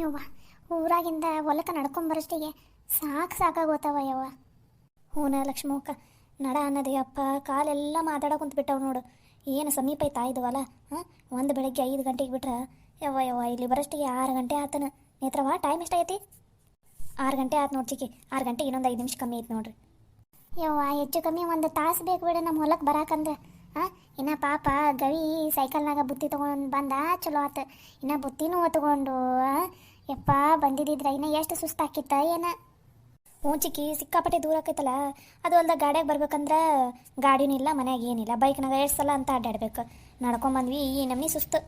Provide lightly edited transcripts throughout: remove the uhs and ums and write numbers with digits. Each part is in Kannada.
ಯವ್ವ, ಊರಾಗಿಂದ ಹೊಲಕ್ಕೆ ನಡ್ಕೊಂಬರಷ್ಟಿಗೆ ಸಾಕಾಗೋತಾವ ಯವ್ವ. ಹೂನ ಲಕ್ಷ್ಮಕ್ಕ, ನಡ ಅನ್ನೋದು ಅಪ್ಪ ಕಾಲೆಲ್ಲ ಮಾತಾಡೋ ಬಿಟ್ಟವು ನೋಡು. ಏನು ಸಮೀಪ ಐತಾ ಇದ್ವಲ್ಲ. ಹಾಂ, ಒಂದು ಬೆಳಗ್ಗೆ 5 ಗಂಟೆಗೆ ಬಿಟ್ರೆ ಯವ್ವ ಯವ್ವ ಇಲ್ಲಿ ಬರೋಷ್ಟಿಗೆ 6 ಗಂಟೆ ಆತನ. ನೇತ್ರವ ಟೈಮ್ ಎಷ್ಟಾಗೈತಿ? 6 ಗಂಟೆ ಆತು ನೋಡಿ ಚಿಕ್ಕಿ. 6 ಗಂಟೆಗೆ ಇನ್ನೊಂದು 5 ನಿಮಿಷ ಕಮ್ಮಿ ಐತೆ ನೋಡ್ರಿ. ಯವ್ವ, ಹೆಚ್ಚು ಕಮ್ಮಿ 1 ತಾಸು ಬೇಕು ಬಿಡು ನಮ್ಮ ಹೊಲಕ್ಕೆ ಬರಾಕಂದ್ರೆ. ಹಾಂ, ಇನ್ನು ಪಾಪ ಗವಿ ಸೈಕಲ್ನಾಗ ಬುತ್ತಿ ತೊಗೊಂಡು ಬಂದ, ಚಲೋ ಆತು. ಇನ್ನು ಬುತ್ತಿನೂ ಹೊತ್ಕೊಂಡು ಯಪ್ಪ ಬಂದಿದ್ದಿದ್ರೆ ಇನ್ನು ಎಷ್ಟು ಸುಸ್ತಾಕಿತ್ತ ಏನ. ಹ್ಞೂ ಚಿಕ್ಕಿ, ಸಿಕ್ಕಾಪಟ್ಟೆ ದೂರ ಆಕೈತಲ್ಲ. ಅದು ಅಲ್ದ ಗಾಡಿಯಾಗ ಬರ್ಬೇಕಂದ್ರೆ ಗಾಡಿನೂ ಇಲ್ಲ, ಮನ್ಯಾಗ ಏನಿಲ್ಲ. ಬೈಕ್ನಾಗ ಎಷ್ಟು ಸಲ ಅಂತ ಅಡ್ಡಾಡ್ಬೇಕು. ನಡ್ಕೊಂಬಂದ್ವಿ, ಈ ನಮ್ನಿ ಸುಸ್ತು.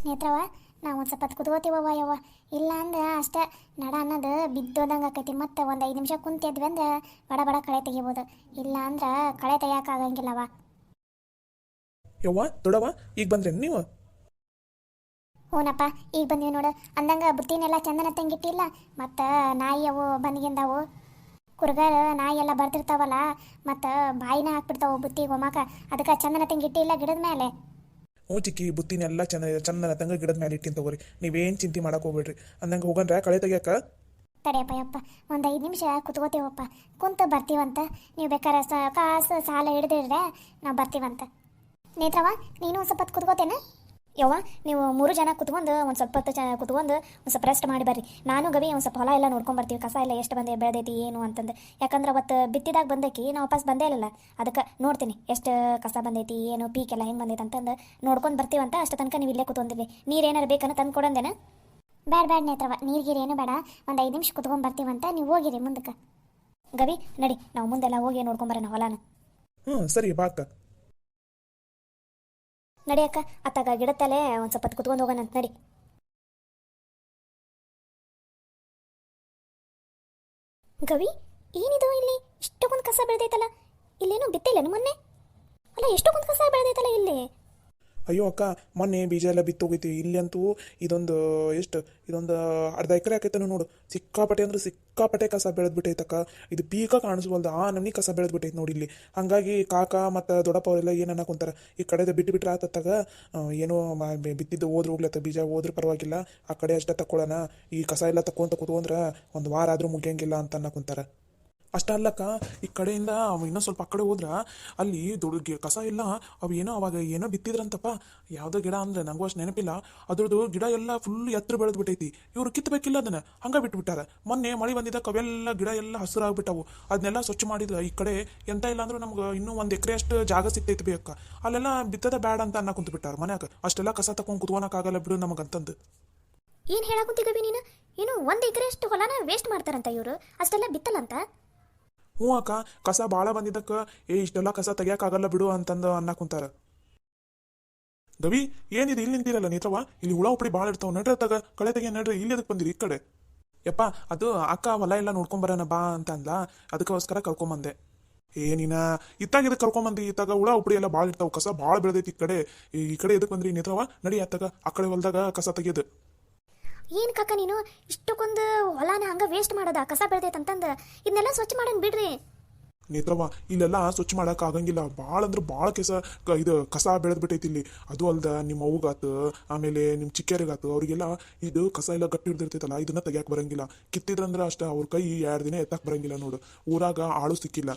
ನೇತ್ರವ, ನಾವು ಒಂದು ಸ್ವಲ್ಪ ಹೊತ್ತು ಕುತ್ಕೋತೀವವ್ವ ಯವ್ವ. ಇಲ್ಲ ಅಂದ್ರೆ ಅಷ್ಟೇ ನಡ ಅನ್ನೋದು ಬಿದ್ದೋದಂಗೆ ಆಕೈತಿ. ಮತ್ತೆ ಒಂದು 5 ನಿಮಿಷ ಕುಂತಿದ್ವಿ ಅಂದ್ರೆ ಬಡ ಬಡ ಕಳೆ ತೆಗಿಬೋದು. ಇಲ್ಲ ಅಂದ್ರೆ ಕಳೆ ತೆಗಿಯೋಕ್ಕಾಗಂಗಿಲ್ಲವ. ಯವ್ವ ದೊಡವ, ಈಗ ಬಂದ್ರೇನು ನೀವು? ಹ್ಞೂನಪ್ಪ, ಈಗ ಬಂದ್ವಿ ನೋಡು. ಅಂದಂಗೆ ಬುತ್ತಿನೆಲ್ಲ ಚಂದನ ತಂಗಿಟ್ಟಿಲ್ಲ. ಮತ್ತು ನಾಯಿ ಅವು ಬಂದ್ಗಿಂದವು ಕುರ್ಗಾರ ನಾಯಿ ಎಲ್ಲ ಬರ್ತಿರ್ತಾವಲ್ಲ, ಮತ್ತು ಬಾಯಿನ ಹಾಕ್ಬಿಡ್ತಾವು ಬುತ್ತಿಗೆ ಒಮ್ಮಕ. ಅದಕ್ಕೆ ಚಂದನ ತಂಗಿಟ್ಟಿಲ್ಲ ಗಿಡದ ಮೇಲೆ. ಹ್ಞೂ ಚಿಕ್ಕಿ, ಬುತ್ತಿನೆಲ್ಲ ಚಂದನ ತಂಗ ಗಿಡದ ಮೇಲೆ ಇಟ್ಟಿನ ತಗೋರಿ. ನೀವೇನು ಚಿಂತೆ ಮಾಡಕ್ಕೆ ಹೋಗ್ಬೇಡ್ರಿ. ಅಂದಂಗೆ ಹೋಗಂದ್ರೆ ಕಳೆ ತೆಗಿಯಕ್ಕ. ತಡೆಯಪ್ಪ ಯಪ್ಪ, ಒಂದು 5 ನಿಮಿಷ ಕುತ್ಕೋತೀವಪ್ಪ. ಕುಂತು ಬರ್ತೀವಂತ. ನೀವು ಬೇಕಾದ್ರೆ ಕಾಸು ಸಾಲ ಹಿಡ್ದಿಡ್ರೆ ನಾವು ಬರ್ತೀವಂತ. ನೇತ್ರವ, ನೀನು ಒಂದು ಸ್ವಲ್ಪ ಹೊತ್ತು ಕುತ್ಕೋತೇನೆ? ಯವ್ವ, ನೀವು 3 ಜನ ಕುತ್ಕೊಂಡು ಒಂದು ಸ್ವಲ್ಪ ಹೊತ್ತು ಕುತ್ಕೊಂಡು ಒಂದು ಸ್ವಲ್ಪ ರೆಸ್ಟ್ ಮಾಡಿ ಬರ್ರಿ. ನಾನು ಗವಿ ಒಂದು ಸ್ವಲ್ಪ ಹೊಲ ಎಲ್ಲ ನೋಡ್ಕೊಂಬರ್ತೀವಿ. ಕಸ ಎಲ್ಲ ಎಷ್ಟು ಬಂದೆ ಬೆಳೆದೈತಿ ಏನು ಅಂತಂದು. ಯಾಕಂದ್ರೆ ಅವತ್ತು ಬಿತ್ತಿದಾಗ ಬಂದೈತಿ, ನಾವು ವಾಪಸ್ ಬಂದೇ ಇಲ್ಲಲ್ಲ. ಅದಕ್ಕೆ ನೋಡ್ತೀನಿ ಎಷ್ಟು ಕಸ ಬಂದೈತಿ, ಏನು ಪೀಕೆಲ್ಲ ಹೆಂಗೆ ಬಂದೈತೆ ಅಂತಂದು ನೋಡ್ಕೊಂಡು ಬರ್ತೀವಂತ. ಅಷ್ಟು ತನಕ ನೀವು ಇಲ್ಲೇ ಕುತ್ಕೊಂಡಿರಿ. ನೀರೇನಾರು ಬೇಕನ್ನ ತಂದು ಕೊಡಂದೇನ? ಬೇಡ ನೇತ್ರವ, ನೀರಿಗೇನು ಬೇಡ. ಒಂದು 5 ನಿಮಿಷ ಕುತ್ಕೊಂಡು ಬರ್ತೀವಂತ. ನೀವು ಹೋಗಿರಿ ಮುಂದಕ್ಕೆ. ಗವಿ ನಡಿ, ನಾವು ಮುಂದೆಲ್ಲ ಹೋಗಿ ನೋಡ್ಕೊಂಬರೋಣ ಹೊಲನ. ಹ್ಞೂ ಸರಿ, ಬಾಕ ನಡಿಯಕ್ಕ. ಅತ್ತಾಗ ಗಿಡತ್ತಲೆ ಒಂದು ಸ್ವಲ್ಪ ಹೊತ್ತು ಕುತ್ಕೊಂಡು ಹೋಗೋಣ ಅಂತ. ನಡಿ. ಗವಿ, ಏನಿದು ಇಲ್ಲಿ ಇಷ್ಟೊಂದು ಕಸ ಬೆಳೆದೈತಲ್ಲ? ಇಲ್ಲೇನೋ ಬಿತ್ತಿಲ್ಲೇನು ಮೊನ್ನೆ? ಅಲ್ಲ, ಎಷ್ಟೊಂದು ಕಸ ಬೆಳೆದೈತಲ್ಲ ಇಲ್ಲಿ. ಅಯ್ಯೋ ಅಕ್ಕ, ಮೊನ್ನೆ ಬೀಜ ಎಲ್ಲ ಬಿತ್ತೋಗೈತಿ. ಇಲ್ಲಿ ಅಂತೂ ಇದೊಂದು ಅರ್ಧ ಎಕರೆ ಆಕೈತನು ನೋಡು. ಸಿಕ್ಕಾಪಟ್ಟೆ ಅಂದ್ರೆ ಸಿಕ್ಕಾಪಟ್ಟೆ ಕಸ ಬೆಳೆದ್ಬಿಟ್ಟೈತಕ್ಕ. ಇದು ಪೀಕ ಕಾಣಿಸ್ವಲ್ದು, ಆ ನಮ್ನಿ ಕಸ ಬೆಳೆದ್ಬಿಟ್ಟೈತೆ ನೋಡಿ ಇಲ್ಲಿ. ಹಾಗಾಗಿ ಕಾಕ ಮತ್ತು ದೊಡ್ಡಪ್ಪ ಅವರೆಲ್ಲ ಏನು ಅನ್ನಕೊಂತಾರೆ, ಈ ಕಡೆದ ಬಿಟ್ಟರೆ ಆತತ್ತಾಗ ಏನೋ ಬಿತ್ತಿದ್ದು ಹೋದ್ರೆ ಹೋಗ್ಲತ್ತ, ಬೀಜ ಹೋದ್ರೆ ಪರವಾಗಿಲ್ಲ, ಆ ಕಡೆ ಅಷ್ಟೇ ತಕ್ಕೊಳ್ಳೋಣ. ಈ ಕಸ ಎಲ್ಲ ತಕ್ಕೊಂತ ಕೂತ್ಕೊಂಡ್ರೆ 1 ವಾರ ಆದರೂ ಮುಗಿಯಂಗಿಲ್ಲ ಅಂತ ಅನ್ನಕೊಂತಾರೆ. ಅಷ್ಟ ಅಲ್ಲಕ್ಕ, ಈ ಕಡೆಯಿಂದ ಇನ್ನೂ ಸ್ವಲ್ಪ ಆ ಕಡೆ ಹೋದ್ರೆ ಅಲ್ಲಿ ದೊಡ್ಡ ಕಸ ಇಲ್ಲ. ಅವು ಏನೋ ಅವಾಗ ಏನೋ ಬಿತ್ತಿದ್ರಂತಪ್ಪ. ಯಾವುದೋ ಗಿಡ ಅಂದರೆ ನನಗೂ ಅಷ್ಟು ನೆನಪಿಲ್ಲ. ಅದ್ರದ್ದು ಗಿಡ ಎಲ್ಲ ಫುಲ್ ಎತ್ತರ ಬೆಳೆದ್ಬಿಟ್ಟೈತಿ. ಇವರು ಕಿತ್ತಬೇಕಿಲ್ಲ ಅದನ್ನು, ಹಂಗೆ ಬಿಟ್ಬಿಟ್ಟಾರೆ. ಮೊನ್ನೆ ಮಳೆ ಬಂದಿದ್ದಕ್ಕೆ ಅವೆಲ್ಲ ಗಿಡ ಎಲ್ಲ ಹಸಿರಾಗ್ಬಿಟ್ಟವು. ಅದನ್ನೆಲ್ಲ ಸ್ವಚ್ಛ ಮಾಡಿದ್ರೆ ಈ ಕಡೆ ಎಂತ ಇಲ್ಲ ಅಂದ್ರೂ ನಮ್ಗೆ ಇನ್ನೂ 1 ಎಕರೆ ಅಷ್ಟು ಜಾಗ ಸಿಗ್ತೈತಿ ಬೇಕ. ಅಲ್ಲೆಲ್ಲ ಬಿತ್ತದ ಬ್ಯಾಡ ಅಂತ ಅನ್ನ ಕುಂತು ಬಿಟ್ಟಾರೆ ಮನ್ಯಾಗ. ಅಷ್ಟೆಲ್ಲ ಕಸ ತಗೊಂಡು ಕುತ್ಕೊಳಕ್ಕಾಗಲ್ಲ ಬಿಡು ನಮಗಂತಂದು. ಏನು ಹೇಳಾಕುಂತಿ ಗವಿ ನೀನು? ಏನು 1 ಎಕರೆ ಅಷ್ಟು ಹೊಲನ ವೇಸ್ಟ್ ಮಾಡ್ತಾರಂತ ಇವರು? ಅಷ್ಟೆಲ್ಲ ಬಿತ್ತಲ್ಲಂತ? ಹ್ಞೂ ಅಕ್ಕ, ಕಸ ಭಾಳ ಬಂದಿದ್ದಕ್ಕೆ ಇಷ್ಟೆಲ್ಲ ಕಸ ತೆಗಿಯೋಕ್ಕಾಗಲ್ಲ ಬಿಡು ಅಂತಂದು ಅನ್ನಕುಂತಾರ. ಗವಿ, ಏನಿದೆ ಇಲ್ಲಿ ನಿಂತಿರಲ್ಲ ನೇತ್ರವ? ಇಲ್ಲಿ ಹುಳ ಉಪ್ಪಡಿ ಭಾಳ ಇರ್ತಾವ. ನಡ್ರಿ ತಗ ಕಳೆ ತೆಗಿಯ, ನಡ್ರಿ. ಇಲ್ಲಿ ಅದಕ್ಕೆ ಬಂದಿರಿ ಈ ಕಡೆ? ಯಪ್ಪ, ಅದು ಅಕ್ಕ ಹೊಲ ಎಲ್ಲ ನೋಡ್ಕೊಂಬರೋಣ ಬಾ ಅಂತ ಅಂದ್ಲ, ಅದಕ್ಕೋಸ್ಕರ ಕರ್ಕೊಂಬಂದೆ. ಏನಿನ ಇತ್ತಾಗ ಇದಕ್ಕೆ ಕರ್ಕೊಂಬಂದಿ? ಇತ್ತಾಗ ಹುಳ ಉಪ್ಪಡಿ ಎಲ್ಲ ಭಾಳ ಇರ್ತಾವ, ಕಸ ಭಾಳ ಬೆಳೆದೈತಿ ಈ ಕಡೆ ಎದಕ್ಕೆ ಬಂದ್ರಿ ನೇತ್ರವ? ನಡಿ ಅತ್ತಾಗ ಆ ಕಡೆ ಹೊಲದಾಗ ಕಸ ತೆಗಿಯೋದು. ಏನು ಕಾಕ ನೀನು ಇಷ್ಟಕ್ಕೊಂದು ಹೊಲಾನ ಹಂಗೆ ವೇಸ್ಟ್ ಮಾಡೋದ? ಕಸ ಬೆಳೆದೈತಂತಂದು ಇದನ್ನೆಲ್ಲ ಸ್ವಚ್ಛ ಮಾಡೋಣ ಬಿಡ್ರಿ. ನೇತ್ರವ, ಇಲ್ಲೆಲ್ಲ ಸ್ವಚ್ಛ ಮಾಡಕ್ಕೆ ಆಗಂಗಿಲ್ಲ. ಭಾಳ ಅಂದ್ರೆ ಭಾಳ ಇದು ಕಸ ಬೆಳೆದ್ಬಿಟ್ಟೈತಿ ಇಲ್ಲಿ. ಅದು ಅಲ್ದ ನಿಮ್ಮ ಅವ್ಗಾತು, ಆಮೇಲೆ ನಿಮ್ಮ ಚಿಕ್ಕರಿಗಾತು, ಅವ್ರಿಗೆಲ್ಲ ಇದು ಕಸ ಎಲ್ಲ ಗಟ್ಟಿ ಹಿಡ್ದಿರ್ತೈತಲ್ಲ, ಇದನ್ನ ತೆಗಿಯಕ್ಕೆ ಬರಂಗಿಲ್ಲ. ಕಿತ್ತಿದ್ರಂದ್ರೆ ಅಷ್ಟೇ ಅವ್ರ ಕೈ 2 ದಿನ ಎತ್ತಕ್ಕೆ ಬರಂಗಿಲ್ಲ ನೋಡು. ಊರಾಗ ಆಳು ಸಿಕ್ಕಿಲ್ಲ.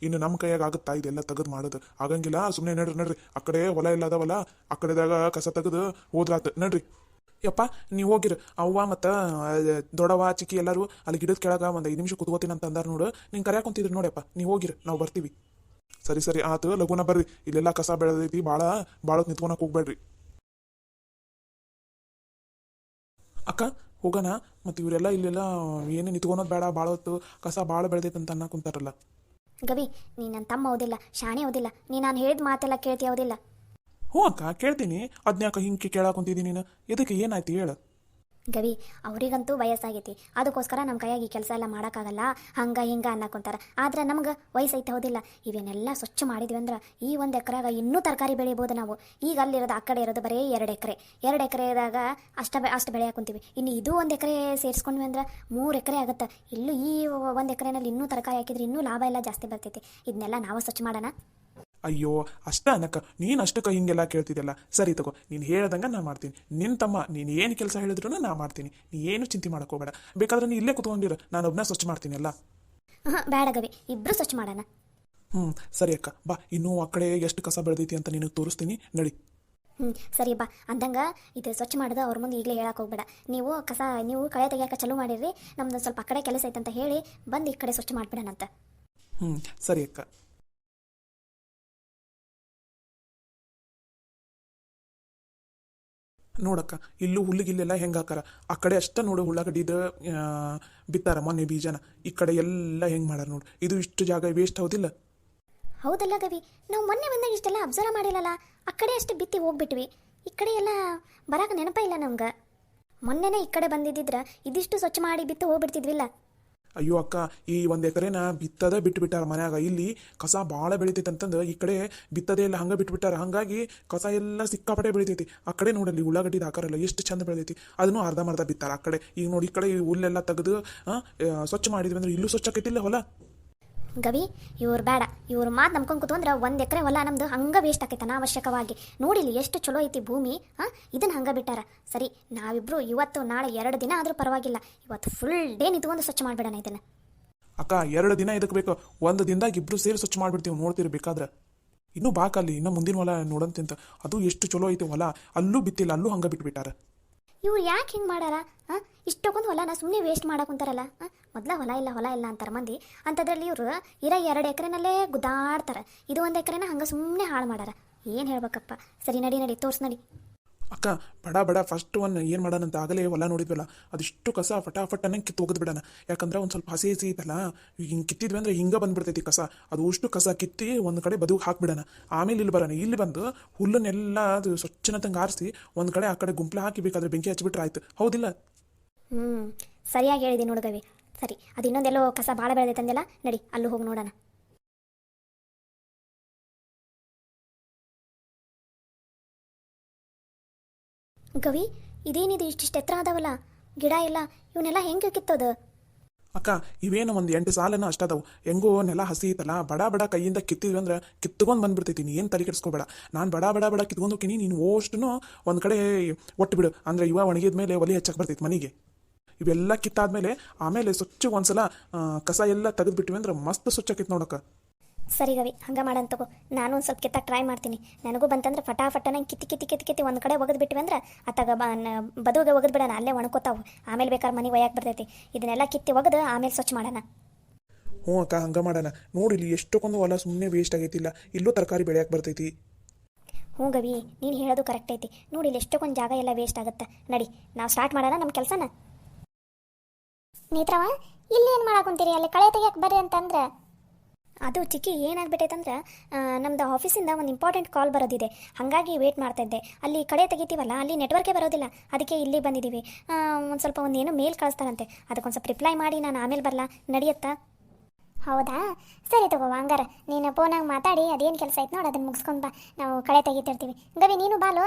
ಇನ್ನು ನಮ್ಮ ಕೈಯಾಗ ಆಗುತ್ತಾ ಇದೆಲ್ಲ ತೆಗೆದು ಮಾಡೋದು? ಆಗಂಗಿಲ್ಲ. ಸುಮ್ಮನೆ ನಡ್ರಿ ಆ ಕಡೆ ಹೊಲ ಎಲ್ಲ ಅದಾವಲ್ಲ, ಆ ಕಡೆದಾಗ ಕಸ ತೆಗೆದು ಹೋದ್ರಾತು. ನಡ್ರಿ ಯಪ್ಪ, ನೀವು ಹೋಗಿರು. ಅವ್ವ ಮತ್ತು ದೊಡ್ಡವ ಚಿಕ್ಕಿ ಎಲ್ಲರೂ ಅಲ್ಲಿ ಗಿಡದ ಕೆಳಗೆ 1 5 ನಿಮಿಷ ಕುತ್ಕೋತೀನಿ ಅಂತ ಅಂದಾರ ನೋಡು. ನಿಂಗೆ ಕರ್ಯಾಕ ಕುಂತಿದ್ರು ನೋಡಪ್ಪ, ನೀವು ಹೋಗಿರು, ನಾವು ಬರ್ತೀವಿ. ಸರಿ ಆತು, ಲಘುನ ಬರ್ರಿ. ಇಲ್ಲೆಲ್ಲ ಕಸ ಬೆಳೆದೈತಿ, ಭಾಳ ನಿಂತ್ಕೊಳಕ್ಕೆ ಹೋಗ್ಬೇಡ್ರಿ. ಅಕ್ಕ ಹೋಗೋಣ. ಮತ್ತು ಇವರೆಲ್ಲ ಇಲ್ಲೆಲ್ಲ ಏನು ನಿಂತ್ಕೊಳೋದು ಬೇಡ, ಭಾಳ ಹೊತ್ತು ಕಸ ಭಾಳ ಬೆಳೆದೈತೆ ಅಂತ ಅನ್ನೋ ಕುಂತಾರಲ್ಲ. ಗವಿ, ನೀ ನನ್ನ ತಮ್ಮ ಓದಿಲ್ಲ, ಶಾಣೆ ಓದಿಲ್ಲ. ನೀ ನಾನು ಹೇಳಿದ ಮಾತೆಲ್ಲ ಕೇಳ್ತಿ ಓದಿಲ್ಲ. ಹ್ಞೂ ಅಕ್ಕ, ಕೇಳ್ತೀನಿ. ಅದನ್ಯಾಕ ಹಿಂಗೆ ಕೇಳಾಕೊಂತಿದ್ದೀನಿ ನೀನು? ಇದಕ್ಕೆ ಏನಾಯ್ತು ಹೇಳು? ಗವಿ, ಅವರಿಗಂತೂ ವಯಸ್ಸಾಗೈತಿ. ಅದಕ್ಕೋಸ್ಕರ ನಮ್ಮ ಕೈಯಾಗಿ ಕೆಲಸ ಎಲ್ಲ ಮಾಡೋಕ್ಕಾಗಲ್ಲ, ಹಂಗೆ ಹಿಂಗೆ ಅನ್ನಕೊಂತಾರೆ. ಆದ್ರೆ ನಮ್ಗೆ ವಯಸ್ಸೈತೆ ಹೌದಿಲ್ಲ? ಇವೇನೆಲ್ಲ ಸ್ವಚ್ಛ ಮಾಡಿದ್ವಿ ಅಂದ್ರೆ ಈ 1 ಎಕರೆಗೆ ಇನ್ನೂ ತರಕಾರಿ ಬೆಳಿಬೋದು ನಾವು. ಈಗ ಅಲ್ಲಿರೋದು ಆ ಕಡೆ ಇರೋದು ಬರೀ 2 ಎಕರೆ. 2 ಎಕರೆದಾಗ ಅಷ್ಟು ಬೆಳೆಯಾಕೊಂತೀವಿ. ಇನ್ನು ಇದು 1 ಎಕರೆ ಸೇರಿಸ್ಕೊಂಡ್ವಿ ಅಂದ್ರೆ 3 ಎಕರೆ ಆಗುತ್ತೆ. ಇಲ್ಲೂ ಈ 1 ಎಕರೆನಲ್ಲಿ ಇನ್ನೂ ತರಕಾರಿ ಹಾಕಿದ್ರೆ ಇನ್ನೂ ಲಾಭ ಎಲ್ಲ ಜಾಸ್ತಿ ಬರ್ತೈತಿ. ಇದನ್ನೆಲ್ಲ ನಾವು ಸ್ವಚ್ಛ ಮಾಡೋಣ. ಅಯ್ಯೋ ಅಷ್ಟ ಅನ್ನಕ್ಕ ನೀನು ಅಷ್ಟಕ್ಕೆ ಹಿಂಗೆಲ್ಲ ಕೇಳ್ತಿದ್ದಲ್ಲ ಸರಿ ತಗೋ ನೀನು ಹೇಳ್ದಂಗೆ ನಾ ಮಾಡ್ತೀನಿ ನಿನ್ನ ತಮ್ಮ ನೀನು ಏನು ಕೆಲಸ ಹೇಳಿದ್ರು ನಾ ಮಾಡ್ತೀನಿ ನೀ ಏನು ಚಿಂತೆ ಮಾಡೋಕೋಬೇಡ ಬೇಕಾದ್ರೆ ನೀ ಇಲ್ಲೇ ಕುತ್ಕೊಂಡಿರು ನಾನು ಒಬ್ಬನ ಸ್ವಚ್ಛ ಮಾಡ್ತೀನಿ ಎಲ್ಲ ಹಾಂ ಬೇಡ ಗವಿ ಇಬ್ಬರು ಸ್ವಚ್ಛ ಮಾಡೋಣ. ಸರಿ ಅಕ್ಕ ಬಾ ಇನ್ನೂ ಆ ಕಡೆ ಎಷ್ಟು ಕಸ ಬೆಳೆದೈತಿ ಅಂತ ನಿನಗೆ ತೋರಿಸ್ತೀನಿ ನಡಿ. ಸರಿ ಬಾ ಅಂದಂಗೆ ಇದು ಸ್ವಚ್ಛ ಮಾಡೋದು ಅವ್ರ ಮುಂದೆ ಈಗಲೇ ಹೇಳಕ್ಕೆ ಹೋಗ್ಬೇಡ. ನೀವು ಕಳೆ ತೆಗಿಯಾಕ ಚಲೋ ಮಾಡಿರಿ, ನಮ್ದು ಸ್ವಲ್ಪ ಆ ಕಡೆ ಕೆಲಸ ಐತಂತ ಹೇಳಿ ಬಂದು ಈ ಕಡೆ ಸ್ವಚ್ಛ ಮಾಡಿಬಿಡೋಣಂತ. ಸರಿ ಅಕ್ಕ. ನೋಡಕ್ಕ ಇಲ್ಲೂ ಹುಲ್ಲಿಗಿಲ್ಲೆಲ್ಲ ಹೆಂಗೆ ಹಾಕಾರ ಆ ಕಡೆ ಅಷ್ಟ ನೋಡು ಉಳ್ಳಾಗಡ್ಡಿದ ಬಿತ್ತಾರ ಮೊನ್ನೆ ಬೀಜನ ಈ ಕಡೆ ಎಲ್ಲ ಹೆಂಗೆ ಮಾಡ್ಯಾರ ನೋಡು ಇದು ಇಷ್ಟು ಜಾಗ ವೇಸ್ಟ್ ಹೌದಿಲ್ಲ. ಹೌದಲ್ಲ ಗವಿ, ನಾವು ಮೊನ್ನೆ ಬಂದಾಗ ಇಷ್ಟೆಲ್ಲ ಅಬ್ಸರ್ವ್ ಮಾಡಿಲ್ಲಲ್ಲ, ಆ ಕಡೆ ಅಷ್ಟು ಬಿತ್ತಿ ಹೋಗ್ಬಿಟ್ವಿ, ಈ ಕಡೆ ಎಲ್ಲ ಬರಾಕ ನೆನಪ ಇಲ್ಲ ನಮ್ಗೆ. ಮೊನ್ನೆನೇ ಈ ಕಡೆ ಬಂದಿದ್ದಿದ್ರೆ ಇದಿಷ್ಟು ಸ್ವಚ್ಛ ಮಾಡಿ ಬಿತ್ತು ಹೋಗ್ಬಿಡ್ತಿದ್ವಿಲ್ಲ. ಅಯ್ಯೋ ಅಕ್ಕ ಈ ಒಂದು ಎಕರೆನ ಬಿತ್ತದ ಬಿಟ್ಟಾರ ಮನ್ಯಾಗ, ಇಲ್ಲಿ ಕಸ ಭಾಳ ಬೆಳಿತೈತೆ ಅಂತಂದು ಈ ಕಡೆ ಬಿತ್ತದೇ ಇಲ್ಲ ಹಂಗೆ ಬಿಟ್ಬಿಟ್ಟಾರ, ಹಾಗಾಗಿ ಕಸ ಎಲ್ಲ ಸಿಕ್ಕಾಪಟ್ಟೆ ಬೆಳಿತೈತಿ. ಆ ಕಡೆ ನೋಡಲ್ಲಿ ಉಳ್ಳಾಗಡ್ಡಿದ ಹಾಕಾರಲ್ಲ ಎಷ್ಟು ಚಂದ ಬೆಳಿತೈತಿ, ಅದನ್ನು ಅರ್ಧಂಬರ್ಧ ಬಿತ್ತಾರ ಆ ಕಡೆ. ಈಗ ನೋಡಿ ಈ ಕಡೆ ಹುಲ್ಲೆಲ್ಲ ತೆಗೆದು ಸ್ವಚ್ಛ ಮಾಡಿದ್ವಿ ಅಂದ್ರೆ ಇಲ್ಲೂ ಸ್ವಚ್ಛ ಆಕೈತಿಲ್ಲ ಹೊಲ. ಗವಿ ಇವ್ರು ಬೇಡ, ಇವ್ರ ಮಾತು ನಂಬ್ಕೊಂಡು ಕೂತ್ಕೊಂಡ್ರೆ 1 ಎಕರೆ ಹೊಲ ನಮ್ದು ಹಂಗೆ ವೇಸ್ಟ್ ಆಕೈತೆ ಅನಾವಶ್ಯಕವಾಗಿ. ನೋಡಿಲಿ ಎಷ್ಟು ಚಲೋ ಐತಿ ಭೂಮಿ, ಇದನ್ನ ಹಂಗೆ ಬಿಟ್ಟಾರ. ಸರಿ ನಾವಿಬ್ರು ಇವತ್ತು ನಾಳೆ 2 ದಿನ ಆದರೂ ಪರವಾಗಿಲ್ಲ, ಇವತ್ತು ಫುಲ್ ಡೇ ನಿಂತ್ಕೊಂಡು ಸ್ವಚ್ಛ ಮಾಡಿಬಿಡೋಣ ಇದನ್ನು. ಅಕ್ಕ 2 ದಿನ ಇದಕ್ಕೆ ಬೇಕು, 1 ದಿನದಾಗ ಇಬ್ರು ಸೇರಿ ಸ್ವಚ್ಛ ಮಾಡಿಬಿಡ್ತೀವಿ ನೋಡ್ತಿರ್ಬೇಕಾದ್ರೆ. ಇನ್ನೂ ಬಾಕಲ್ಲಿ ಇನ್ನೂ ಮುಂದಿನ ಹೊಲ ನೋಡಂತಿಂತ ಅದು ಎಷ್ಟು ಚಲೋ ಐತಿ ಹೊಲ, ಅಲ್ಲೂ ಬಿತ್ತಿಲ್ಲ ಅಲ್ಲೂ ಹಂಗೆ ಬಿಟ್ಬಿಟ್ಟಾರ. ಇವ್ರು ಯಾಕೆ ಹಿಂಗೆ ಮಾಡಾರ? ಇಷ್ಟೊಂದು ಹೊಲನ ಸುಮ್ಮನೆ ವೇಸ್ಟ್ ಮಾಡಕೊಂತಾರಲ್ಲ. ಮೊದಲ ಹೊಲ ಇಲ್ಲ ಅಂತಾರೆ ಮಂದಿ, ಅಂಥದ್ರಲ್ಲಿ ಇವರು 2 ಎಕರೆನಲ್ಲೇ ಗುದ್ದಾಡ್ತಾರೆ, ಇದು 1 ಎಕರೆನ ಹಂಗೆ ಸುಮ್ಮನೆ ಹಾಳು ಮಾಡಾರ. ಏನು ಹೇಳ್ಬೇಕಪ್ಪ. ಸರಿ ನಡಿ ತೋರ್ಸ್ ನಡಿ. ಅಕ್ಕ ಬಡ ಫಸ್ಟ್ ಏನು ಮಾಡೋಣಂತ ಆಗಲೇ ಹೊಲ ನೋಡಿದ್ವಲ್ಲ ಅದಿಷ್ಟು ಕಸ ಫಟಾಫಟ್ ಅನ್ನಂಗೆ ಕಿತ್ತು ಹೋಗದ್ ಬಿಡೋಣ. ಯಾಕಂದ್ರೆ ಒಂದು ಸ್ವಲ್ಪ ಹಸಿ ಐತಲ್ಲ, ಈಗ ಹಿಂಗೆ ಕಿತ್ತಿದ್ವಿ ಅಂದ್ರೆ ಹಿಂಗೆ ಬಂದ್ಬಿಡ್ತೈತಿ ಕಸ, ಅದು ಅಷ್ಟು ಕಸ ಕಿತ್ತಿ ಒಂದು ಕಡೆ ಬದುಕು ಹಾಕ್ಬಿಡೋಣ. ಆಮೇಲೆ ಇಲ್ಲಿ ಬರೋಣ, ಇಲ್ಲಿ ಬಂದು ಹುಲ್ಲನ್ನೆಲ್ಲ ಅದು ಸ್ವಚ್ಛನತಂಗೆ ಆರಿಸಿ ಒಂದು ಕಡೆ ಆ ಕಡೆ ಗುಂಪ್ಲೆ ಹಾಕಿ ಬೇಕಾದ್ರೆ ಬೆಂಕಿ ಹಚ್ಚಿಬಿಟ್ರೆ ಆಯ್ತು, ಹೌದಿಲ್ಲ? ಸರಿಯಾಗಿ ಹೇಳಿದೆ ನೋಡುಗವಿ. ಸರಿ ಅದು ಇನ್ನೊಂದೆಲ್ಲೋ ಕಸ ಭಾಳ ಬೆಳೆದೈತಂದೆಲ್ಲ, ನಡಿ ಅಲ್ಲೂ ಹೋಗಿ ನೋಡೋಣ. ಗವಿ ಇದೇನಿದು ಇಷ್ಟಿಷ್ಟು ಎತ್ತರ ಆದವಲ್ಲ ಗಿಡ ಎಲ್ಲ, ಇವನ್ನೆಲ್ಲ ಹೆಂಗೆ ಕಿತ್ತೋದು? ಅಕ್ಕ ಇವೇನು ಒಂದು 8 ಸಾಲನ ಅಷ್ಟದವು, ಹೆಂಗೋ ನೆಲ ಹಸಿ ಐತಲ್ಲ, ಬಡ ಕೈಯಿಂದ ಕಿತ್ತಿದ್ವಿ ಅಂದ್ರೆ ಕಿತ್ಕೊಂಡು ಬಂದ್ಬಿಡ್ತೈತಿ. ನೀ ಏನು ತಲೆ ಕೆಡಿಸ್ಕೋಬೇಡ, ನಾನು ಬಡ ಕಿತ್ಕೊಂಡು ಹೋಗ್ತೀನಿ, ನೀನು ಅಷ್ಟೂ ಒಂದು ಕಡೆ ಒಟ್ಟು ಬಿಡು. ಅಂದ್ರೆ ಇವ ಒಣಗಿದ ಮೇಲೆ ಒಲೆ ಹಚ್ಚಕ್ಕೆ ಬರ್ತೈತಿ ಮನೆಗೆ. ಇವೆಲ್ಲ ಕಿತ್ತಾದ್ಮೇಲೆ ಆಮೇಲೆ ಸ್ವಚ್ಛ ಒಂದ್ಸಲ ಕಸ ಎಲ್ಲ ತೆಗೆದ್ಬಿಟ್ವಿ ಅಂದ್ರೆ ಮಸ್ತ್ ಸ್ವಚ್ಛ ಆಕೈತಿ ನೋಡಕ್ಕ. ಸರಿ ಗವಿ ಹಂಗೆ ಮಾಡಂತ ತಗೋ, ನಾನು ಒಂದು ಸ್ವಲ್ಪ ಕಿತ್ತಕ್ಕೆ ಟ್ರೈ ಮಾಡ್ತೀನಿ. ನನಗೂ ಬಂತಂದ್ರೆ ಫಟಾಫಟನ ಕಿತ್ತಿ ಒಂದು ಕಡೆ ಒಗದು ಬಿಟ್ವಿ ಅಂದ್ರೆ ಅತ್ತಾಗ ಬದುಗೆ ಒಗದು ಬಿಡೋಣ, ಅಲ್ಲೇ ಒಣಕೋತಾವು, ಆಮೇಲೆ ಬೇಕಾದ್ರೆ ಮನೆಗೆ ಒಯ್ಯಾಕೆ ಬರ್ತೈತಿ. ಇದನ್ನೆಲ್ಲ ಕಿತ್ತಿ ಒಗದು ಆಮೇಲೆ ಸ್ವಚ್ಛ ಮಾಡೋಣ. ಹ್ಞೂ ಅಕ್ಕ ಹಂಗೆ ಮಾಡೋಣ. ನೋಡಿಲಿ ಎಷ್ಟೊಂದು ಹೊಲ ಸುಮ್ಮನೆ ವೇಸ್ಟ್ ಆಗೈತಿಲ್ಲ, ಇಲ್ಲೂ ತರಕಾರಿ ಬೆಳೆಯಕ್ಕೆ ಬರ್ತೈತಿ. ಹ್ಞೂ ಗವಿ ನೀನು ಹೇಳೋದು ಕರೆಕ್ಟ್ ಐತಿ. ನೋಡಿಲಿ ಎಷ್ಟೊಂದು ಜಾಗ ಎಲ್ಲ ವೇಸ್ಟ್ ಆಗುತ್ತೆ. ನಡಿ ನಾವು ಸ್ಟಾರ್ಟ್ ಮಾಡೋಣ ನಮ್ಮ ಕೆಲಸನ. ನೇತ್ರವ ಇಲ್ಲಿ ಏನು ಮಾಡಾಕೊಂತೀರಿ? ಅಲ್ಲಿ ಕಳೆ ತೆಗಿಯಕ್ಕೆ ಬರ್ರಿ ಅಂತಂದ್ರೆ ಅದು ಚಿಕ್ಕಿ ಏನಾಗ್ಬಿಟ್ಟೈತಂದ್ರೆ ನಮ್ದು ಆಫೀಸಿಂದ ಒಂದು ಇಂಪಾರ್ಟೆಂಟ್ ಕಾಲ್ ಬರೋದಿದೆ, ಹಾಗಾಗಿ ವೇಟ್ ಮಾಡ್ತಾಯಿದ್ದೆ. ಅಲ್ಲಿ ಕಡೆ ತೆಗಿತೀವಲ್ಲ ಅಲ್ಲಿ ನೆಟ್ವರ್ಕೇ ಬರೋದಿಲ್ಲ, ಅದಕ್ಕೆ ಇಲ್ಲಿ ಬಂದಿದ್ದೀವಿ. ಒಂದು ಸ್ವಲ್ಪ ಏನೋ ಮೇಲ್ ಕಳಿಸ್ತಾರಂತೆ, ಅದಕ್ಕೊಂದು ಸ್ವಲ್ಪ ರಿಪ್ಲೈ ಮಾಡಿ ನಾನು ಆಮೇಲೆ ಬರಲಾ, ನಡೆಯುತ್ತಾ? ಹೌದಾ ಸರಿ ತಗೋ, ಹಂಗಾರ ನೀನು ಫೋನಾಗ ಮಾತಾಡಿ ಅದೇನು ಕೆಲಸ ಐತೆ ನೋಡಿ ಅದನ್ನು ಮುಗಿಸ್ಕೊಂಡು ಬಾ, ನಾವು ಕಳೆ ತೆಗಿತಿರ್ತೀವಿ. ಗವಿ ನೀನು ಬಾಲು.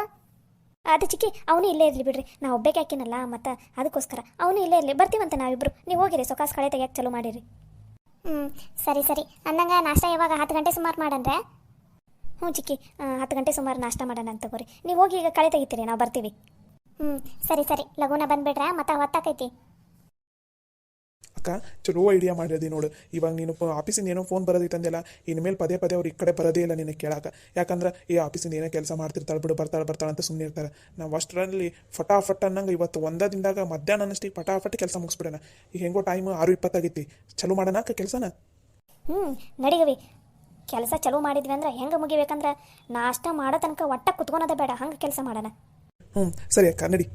ಅದು ಚಿಕ್ಕಿ ಅವನು ಇಲ್ಲೇ ಇರಲಿ ಬಿಡ್ರಿ, ನಾವು ಒಬ್ಬಕ್ಕೆ ಹಾಕಿನಲ್ಲ ಮತ್ತು ಅದಕ್ಕೋಸ್ಕರ ಅವನು ಇಲ್ಲೇ ಇರಲಿ, ಬರ್ತೀವಂತೆ ನಾವಿಬ್ಬರು. ನೀವು ಹೋಗಿರಿ ಸೊಕಾಸ್ ಕಳೆ ತೆಗಿಯಕ್ಕೆ ಚಲೋ ಮಾಡಿರಿ. ಸರಿ ಅಂದಂಗೆ ನಾಷ್ಟ ಯಾವಾಗ 10 ಗಂಟೆ ಸುಮಾರು ಮಾಡಂದ್ರೆ? ಹ್ಞೂ ಚಿಕ್ಕಿ 10 ಗಂಟೆ ಸುಮಾರು ನಾಷ್ಟ ಮಾಡೋಣ ಅಂತ ತಗೋರಿ. ನೀವು ಹೋಗಿ ಈಗ ಕಳೆ ತೆಗಿತೀರಿ, ನಾವು ಬರ್ತೀವಿ. ಸರಿ ಲಘುನ ಬಂದುಬಿಡ್ರೆ ಮತ್ತೆ ಹೊತ್ತಾಕೈತಿ. ಅಕ್ಕ ಚಲೋ ಐಡಿಯಾ ಮಾಡಿದೆ ನೋಡು. ಇವಾಗ ನೀನು ಆಫೀಸಿಂದ ಏನೋ ಫೋನ್ ಬರೋದೈತಂದೆಲ್ಲ, ಇನ್ಮೇಲೆ ಪದೇ ಅವ್ರು ಈ ಕಡೆ ಬರೋದೇ ಇಲ್ಲ ನಿನಗೆ ಕೇಳಕ್ಕೆ. ಯಾಕಂದ್ರೆ ಈ ಆಫೀಸಿಂದ ಏನೋ ಕೆಲಸ ಮಾಡ್ತಿರ್ತಾಳೆ ಬಿಡು, ಬರ್ತಾಳೆ ಅಂತ ಸುಮ್ಮನೆ ಇರ್ತಾರೆ. ನಾವು ಅಷ್ಟರಲ್ಲಿ ಫಟಾಫಟ್ ಅನ್ನಂಗೆ ಇವತ್ತು ಒಂದೇ ದಿನದಾಗ ಮಧ್ಯಾಹ್ನ ಅನ್ನಷ್ಟೇ ಫಟಾಫಟ್ ಕೆಲಸ ಮುಗಿಸ್ಬಿಡೋಣ. ಈಗ ಹೆಂಗೋ ಟೈಮ್ 6:20 ಆಗೈತಿ, ಚಲೋ ಮಾಡೋಣ ಅಕ್ಕ ಕೆಲಸನ. ನಡಿಗವಿ ಕೆಲಸ ಚಲೋ ಮಾಡಿದ್ವಿ ಅಂದ್ರೆ ಹೆಂಗೆ ಮುಗಿಬೇಕಂದ್ರೆ ನಾಷ್ಟ ಮಾಡೋ ತನಕ ಒಟ್ಟ ಕುತ್ಕೊಳೋದ ಬೇಡ, ಹಂಗೆ ಕೆಲಸ ಮಾಡೋಣ. ಸರಿ ಅಕ್ಕ ನಡಿ.